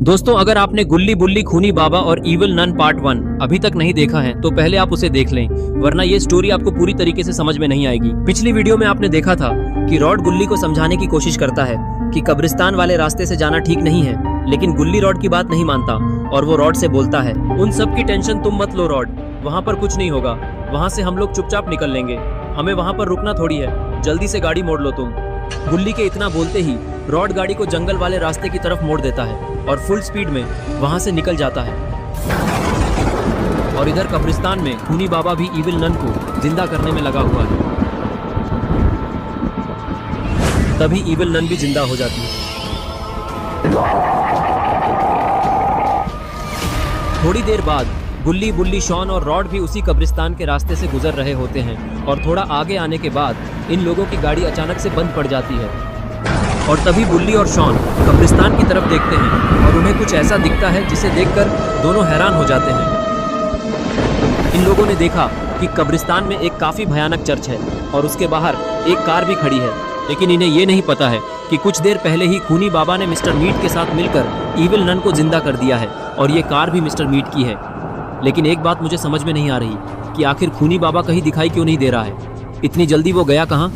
दोस्तों, अगर आपने गुल्ली बुल्ली खूनी बाबा और इविल नन पार्ट 1 अभी तक नहीं देखा है तो पहले आप उसे देख लें, वरना ये स्टोरी आपको पूरी तरीके से समझ में नहीं आएगी। पिछली वीडियो में आपने देखा था कि रॉड गुल्ली को समझाने की कोशिश करता है कि कब्रिस्तान वाले रास्ते से जाना ठीक नहीं है, लेकिन गुल्ली रॉड की बात नहीं मानता और वो रॉड से बोलता है, उन सब की टेंशन तुम मत लो रॉड, वहाँ पर कुछ नहीं होगा, वहाँ से हम लोग चुपचाप निकल लेंगे, हमें वहाँ पर रुकना थोड़ी है, जल्दी से गाड़ी मोड़ लो तुम। गुल्ली के इतना बोलते ही रॉड गाड़ी को जंगल वाले रास्ते की तरफ मोड़ देता है और फुल स्पीड में वहां से निकल जाता है। और इधर कब्रिस्तान में खूनी बाबा भी इविल नन को जिंदा करने में लगा हुआ है। तभी इविल नन भी जिंदा हो जाती है। थोड़ी देर बाद गुल्ली बुल्ली शॉन और रॉड भी उसी कब्रिस्तान के रास्ते से गुजर रहे होते हैं और थोड़ा आगे आने के बाद इन लोगों की गाड़ी अचानक से बंद पड़ जाती है। और तभी बुल्ली और शॉन कब्रिस्तान की तरफ देखते हैं और उन्हें कुछ ऐसा दिखता है जिसे देखकर दोनों हैरान हो जाते हैं। इन लोगों ने देखा कि कब्रिस्तान में एक काफी भयानक चर्च है और उसके बाहर एक कार भी खड़ी है, लेकिन इन्हें ये नहीं पता है कि कुछ देर पहले ही खूनी बाबा ने मिस्टर मीट के साथ मिलकर इविल नन को जिंदा कर दिया है और ये कार भी मिस्टर मीट की है। लेकिन एक बात मुझे समझ में नहीं आ रही कि आखिर खूनी बाबा कहीं दिखाई क्यों नहीं दे रहा है, इतनी जल्दी वो गया कहाँ?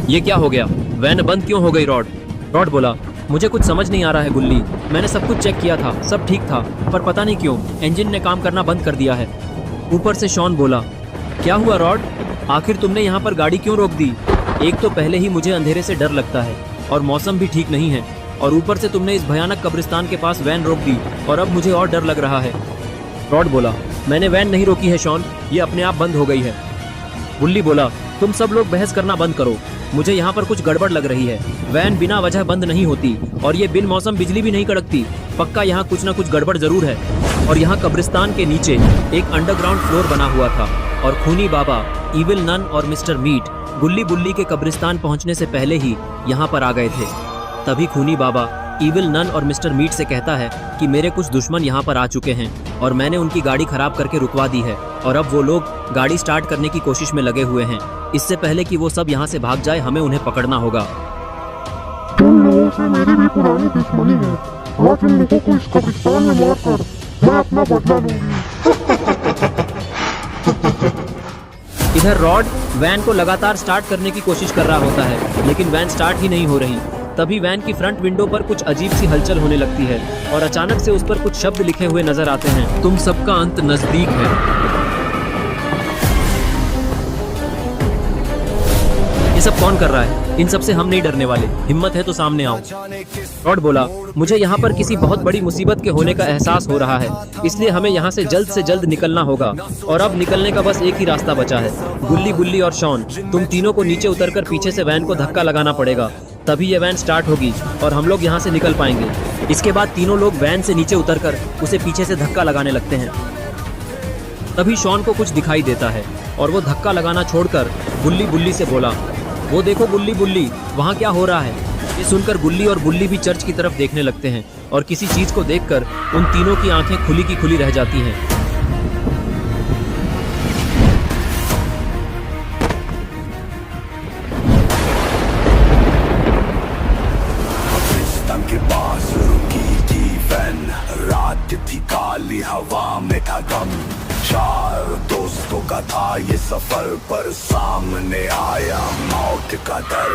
ये क्या हो गया? वैन बंद क्यों हो गई? रॉड बोला, मुझे कुछ समझ नहीं आ रहा है गुल्ली, मैंने सब कुछ चेक किया था, सब ठीक था, पर पता नहीं क्यों इंजन ने काम करना बंद कर दिया है। ऊपर से शॉन बोला, क्या हुआ रॉड, आखिर तुमने यहाँ पर गाड़ी क्यों रोक दी? एक तो पहले ही मुझे अंधेरे से डर लगता है और मौसम भी ठीक नहीं है, और ऊपर से तुमने इस भयानक कब्रिस्तान के पास वैन रोक दी और अब मुझे और डर लग रहा है। रॉड बोला, मैंने वैन नहीं रोकी है शॉन, ये अपने आप बंद हो गई है। गुल्ली बोला, तुम सब लोग बहस करना बंद करो, मुझे यहाँ पर कुछ गड़बड़ लग रही है, वैन बिना वजह बंद नहीं होती और ये बिन मौसम बिजली भी नहीं कड़कती, पक्का यहाँ कुछ ना कुछ गड़बड़ जरूर है। और यहाँ कब्रिस्तान के नीचे एक अंडरग्राउंड फ्लोर बना हुआ था और खूनी बाबा, इविल नन और मिस्टर मीट गुल्ली बुल्ली के कब्रिस्तान पहुँचने से पहले ही यहाँ पर आ गए थे। तभी खूनी बाबा इविल नन और मिस्टर मीट से कहता है कि मेरे कुछ दुश्मन यहाँ पर आ चुके हैं और मैंने उनकी गाड़ी खराब करके रुकवा दी है और अब वो लोग गाड़ी स्टार्ट करने की कोशिश में लगे हुए हैं। इससे पहले कि वो सब यहाँ से भाग जाए हमें उन्हें पकड़ना होगा। तुम लोगों से मेरी भी पुरानी दुश्मनी है और तुम लोगों को इस कब्रिस्तान में मारकर मैं अपना बदला लूंगी। इधर रॉड वैन को लगातार स्टार्ट करने की कोशिश कर रहा होता है, लेकिन वैन स्टार्ट ही नहीं हो रही। तभी वैन की फ्रंट विंडो पर कुछ अजीब सी हलचल होने लगती है और अचानक से उस पर कुछ शब्द लिखे हुए नजर आते हैं, तुम सबका अंत नजदीक है। ये सब कौन कर रहा है? इन सब से हम नहीं डरने वाले, हिम्मत है तो सामने आओ। रॉड बोला, मुझे यहाँ पर किसी बहुत बड़ी मुसीबत के होने का एहसास हो रहा है, इसलिए हमें यहाँ से जल्द निकलना होगा और अब निकलने का बस एक ही रास्ता बचा है। गुल्ली बुल्ली और शॉन, तुम तीनों को नीचे उतरकर पीछे से वैन को धक्का लगाना पड़ेगा, तभी ये वैन स्टार्ट होगी और हम लोग यहाँ से निकल पाएंगे। इसके बाद तीनों लोग वैन से नीचे उतरकर उसे पीछे से धक्का लगाने लगते हैं। तभी शॉन को कुछ दिखाई देता है और वो धक्का लगाना छोड़कर गुल्ली बुल्ली से बोला, वो देखो गुल्ली बुल्ली, वहाँ क्या हो रहा है? ये सुनकर गुल्ली और बुल्ली भी चर्च की तरफ देखने लगते हैं और किसी चीज को देखकर उन तीनों की आंखें खुली की खुली रह जाती हैं। के पास रुकी थी वैन, रात थी काली हवा में था गम, चार दोस्तों का था ये सफर, पर सामने आया मौत का डर।